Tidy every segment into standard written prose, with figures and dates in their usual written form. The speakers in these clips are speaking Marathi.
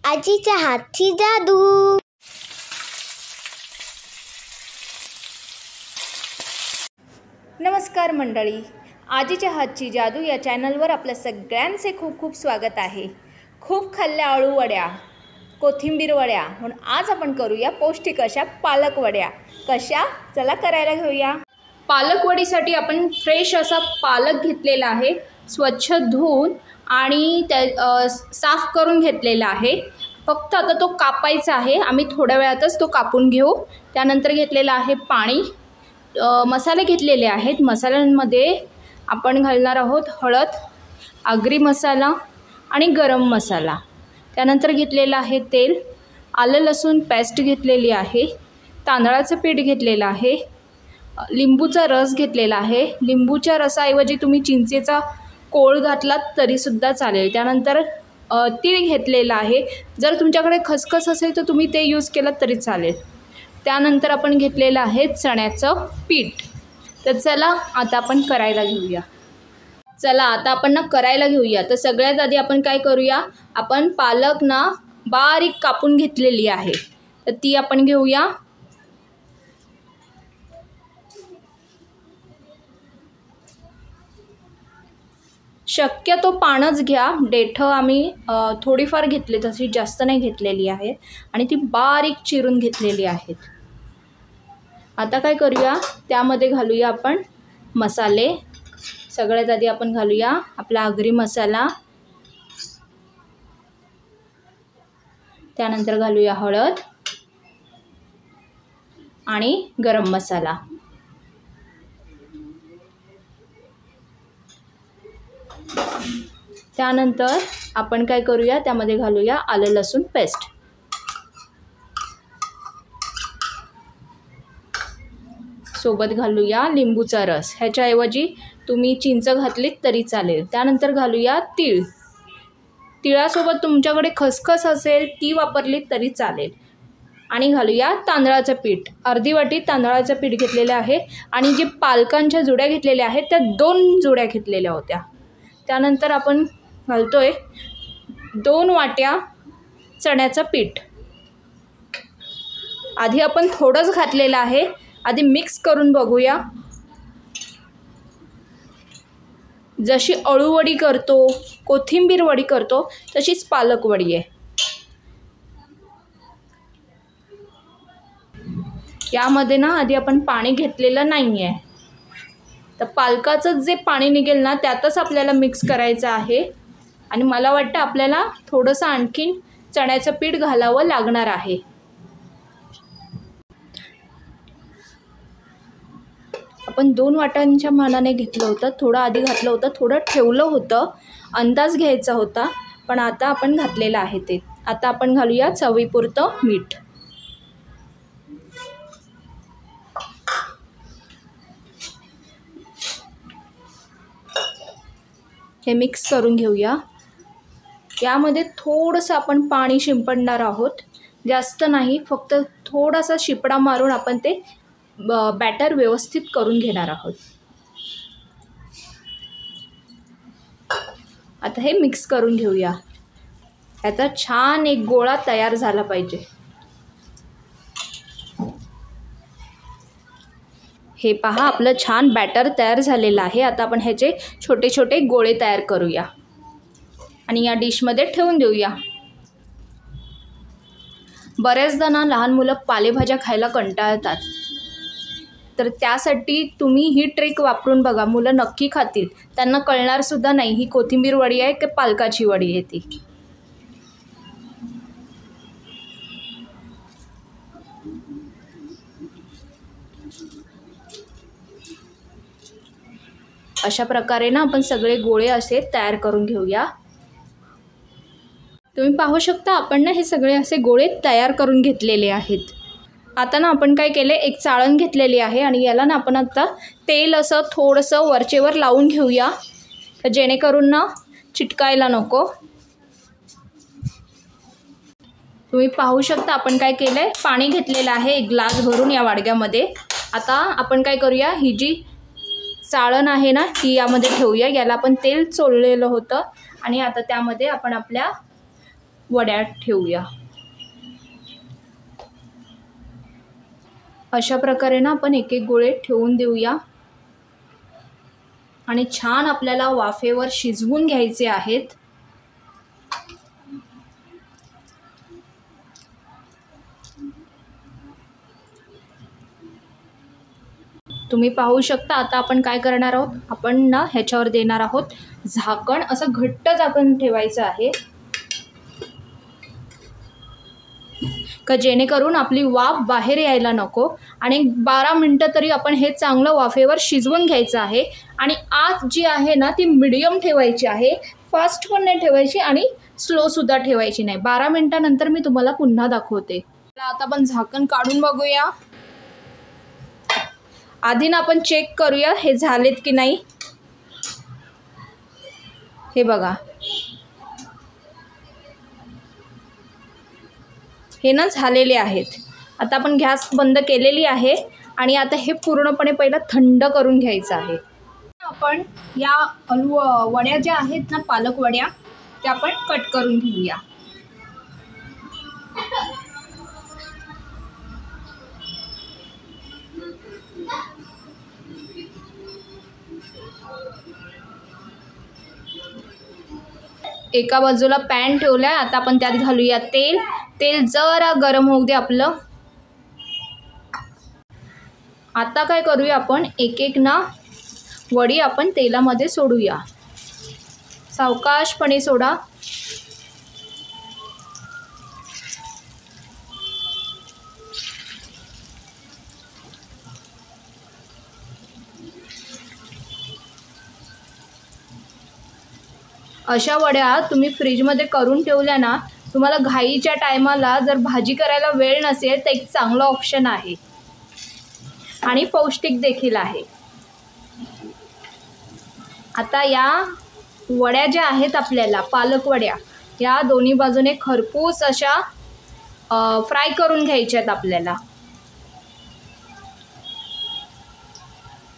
आजीच्या हातची जादू। नमस्कार मंडळी, आजीच्या हातची जादू या चॅनलवर आपल्या सगळ्यांचे खूप खूप स्वागत आहे। खूप खाल्ल्या आळू वड्या, कोथिंबीर वड्या, म्हणून आज आपण करूया पौष्टिक अशा पालक वड्या। कशा, चला करायला घेऊया। पालक वडीसाठी आपण फ्रेश असा पालक घेतलेला आहे, स्वच्छ धुवून आणि साफ करून घेतलेला आहे। फक्त आता तो कापायचा आहे, आम्ही थोड्या वेळातच तो कापून घेऊ। त्यानंतर घेतलेला आहे पाणी, मसाले घेतलेले आहेत। मसाल्यांमध्ये आपण घालणार आहोत हळद, आगरी मसाला आणि गरम मसाला। त्यानंतर घेतलेला आहे तेल, आलं लसूण पेस्ट घेतलेली आहे, तांदळाचं पीठ घेतलेलं आहे, लिंबूचा रस घेतलेला आहे। लिंबूच्या रसाऐवजी तुम्ही चिंचेचा कोळ घातलात तरीसुद्धा चालेल। त्यानंतर तीळ घेतलेला आहे, जर तुमच्याकडे खसखस असेल तर तुम्ही ते यूज केलं तरी चालेल। त्यानंतर आपण घेतलेलं आहे चण्याचं पीठ। तर चला आता आपण करायला घेऊया। तर सगळ्यात आधी आपण काय करूया, आपण पालक ना बारीक कापून घेतलेली आहे, तर ती आपण घेऊया। शक्यतो पानच घ्या, देठं आम्ही थोडीफार घेतली, तशी जास्त नाही घेतलेली आहे आणि ती बारीक चिरून घेतलेली आहेत। आता काय करूया, त्यामध्ये घालूया आपण मसाले। सगळ्यात आधी आपण घालूया आपला आगरी मसाला, त्यानंतर घालूया हळद आणि गरम मसाला। त्यानंतर आपण काय करूया, त्यामध्ये घालूया आलं लसूण पेस्ट, सोबत घालूया लिंबूचा रस, ह्याच्याऐवजी तुम्ही चिंच घातलीत तरी चालेल। त्यानंतर घालूया तीळ, तिळासोबत तुमच्याकडे खसखस असेल ती वापरली तरी चालेल। आणि घालूया तांदळाचं पीठ, अर्धी वाटी तांदळाचं पीठ घेतलेलं आहे आणि जे पालकांच्या जुड्या घेतलेल्या आहेत त्या 2 जुड्या घेतलेल्या होत्या। त्यानंतर आपण घालतोय 2 वाट्या चण्याचं पीठ। आधी आपण थोडंच घातलेलं आहे, आधी मिक्स करून बघूया। जशी अळूवडी करतो, कोथिंबीर वडी करतो, तशीच पालक वडी आहे। यामध्ये ना आधी आपण पाणी घेतलेलं नाही आहे, तर पालकाचं जे पाणी निघेल ना त्यातच आपल्याला मिक्स करायचं आहे। आणि मला वाटतं आपल्याला थोडंसं आणखीन चण्याचं पीठ घालावं लागणार आहे। आपण 2 वाट्यांच्या मानाने घेतलं होतं, थोडं आधी घातलं होतं, थोडं ठेवलं होतं, अंदाज घ्यायचा होता, पण आता आपण घातलेलं आहे ते। आता आपण घालूया चवीपुरतं मीठ। हे मिक्स करून घेऊया। यामध्ये थोडंसं आपण पाणी शिंपडणार आहोत, जास्त नाही, फक्त थोडासा शिपडा मारून आपण ते बॅटर व्यवस्थित करून घेणार आहोत। आता हे मिक्स करून घेऊया, याचा छान एक गोळा तयार झाला पाहिजे। हे पहा, आपलं छान बॅटर तयार झालेलं आहे। आता आपण ह्याचे छोटे छोटे गोळे तयार करूया आणि या डिशमध्ये ठेवून देऊया। बऱ्याचदा ना लहान मुलं पालेभाज्या खायला कंटाळतात, तर त्यासाठी तुम्ही ही ट्रिक वापरून बघा, मुलं नक्की खातील, त्यांना कळणार सुद्धा नाही ही कोथिंबीर वडी आहे की पालकाची वडी आहे ती। अशा प्रकारे ना आपण सगळे गोळे असे तयार करून घेऊया। तुम्ही पाहू शकता आपण ना हे सगळे असे गोळे तयार करून घेतलेले आहेत। आता ना आपण काय केले, एक चाळण घेतलेली आहे आणि याला ना आपण आता तेल असं थोडंसं वरचेवर लावून घेऊया, तर जेणेकरून ना चिटकायला नको। तुम्ही पाहू शकता आपण काय केलं आहे, पाणी घेतलेलं आहे 1 ग्लास भरून या वाडग्यामध्ये। आता आपण काय करूया, ही जी चाळण आहे ना ती यामध्ये ठेवूया। याला आपण तेल चोळलेलं होतं आणि आता त्यामध्ये आपण आपल्या वड्या ठेवूया। अशा प्रकारे ना आपण एक एक गोळे ठेवून देऊया आणि छान आपल्याला वाफेवर शिजवून घ्यायचे आहेत। तुम्ही पाहू शकता आता आपण काय करणार आहोत, आपण ना ह्याच्यावर देणार आहोत झाकण। असं घट्ट झाकण ठेवायचं आहे का जेणेकरून आपली वाफ बाहेर यायला नको। आणि 12 मिनिटं तरी आपण हे चांगलं वाफेवर शिजवून घ्यायचं आहे। आणि आग जी आहे ना ती मीडियम ठेवायची आहे, फास्ट पण नाही ठेवायची आणि स्लो सुद्धा ठेवायची नाही। 12 मिनिटांनंतर मी तुम्हाला पुन्हा दाखवते। आता आपण झाकण काढून बघूया। आधी ना आपण चेक करूया हे झालेत की नाही। हे बघा, हे ना झालेले आहेत। आता आपण गॅस बंद केलेली आहे आणि आता हे पूर्णपणे पहिला थंड करून घ्यायचं आहे। आपण या वड्या ज्या आहेत ना पालक वड्या त्या आपण कट करून घेऊया। एका बाजूला पॅन ठेवलाय, आता आपण त्यात घालूया तेल। तेल जरा गरम होऊ दे आपलं। आता काय करूया आपण एक एक ना वडी आपण तेलामध्ये सोडूया, सावकाशपणे सोडा। अशा वड्या तुम्ही फ्रीजमध्ये करून ठेवल्या ना, तुम्हाला घाईच्या टायमाला जर भाजी करायला वेळ नसेल तर एक चांगला ऑप्शन आहे आणि पौष्टिक देखील आहे। आता या वड्या ज्या आहेत आपल्याला पालक वड्या, या दोन्ही बाजूने खरपूस अशा फ्राय करून घ्यायच्यात आपल्याला।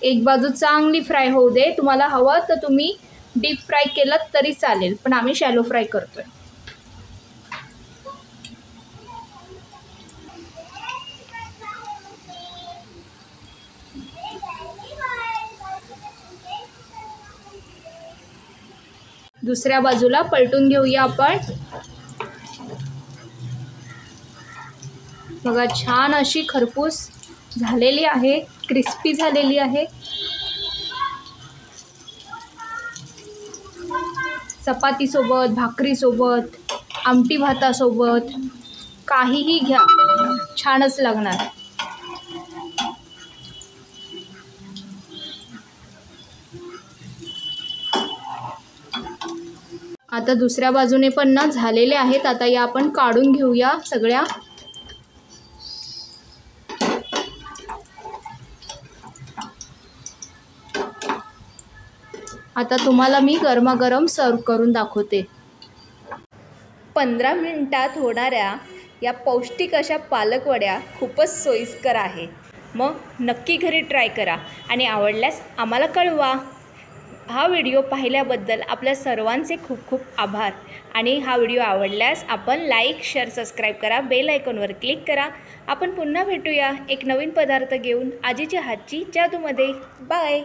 एक बाजू चांगली फ्राय होऊ दे। तुम्हाला हवं तर तुम्ही डीप फ्राय केलं तरी चालेल, पण आम्ही शॅलो फ्राय करतोय। दुसऱ्या बाजूला पलटून घेऊया आपण। बघा छान अशी खरपूस झालेली आहे, क्रिस्पी झालेली आहे। चपाती सोबत, भाकरी सोबत, आमटी भातासोबत काहीही घ्या, छानच लागणार। आता दुसऱ्या बाजूने पण ना झालेले आहेत। आता या आपण काढून घेऊया सगळ्या। आता तुम्हाला मी गरमागरम सर्व करून दाखवते। 15 मिनिटात होणाऱ्या या पौष्टिक अशा पालक वड्या खूपच सोयीस्कर आहे। मग नक्की घरी ट्राय करा आणि आवडल्यास आम्हाला कळवा। हा व्हिडिओ पाहिल्याबद्दल आपल्या सर्वांचे खूप खूप आभार। आणि हा व्हिडिओ आवडल्यास आपण लाईक, शेअर, सबस्क्राईब करा, बेल आयकॉनवर क्लिक करा। आपण पुन्हा भेटूया एक नवीन पदार्थ घेऊन आजीच्या हातची जादूमध्ये। बाय।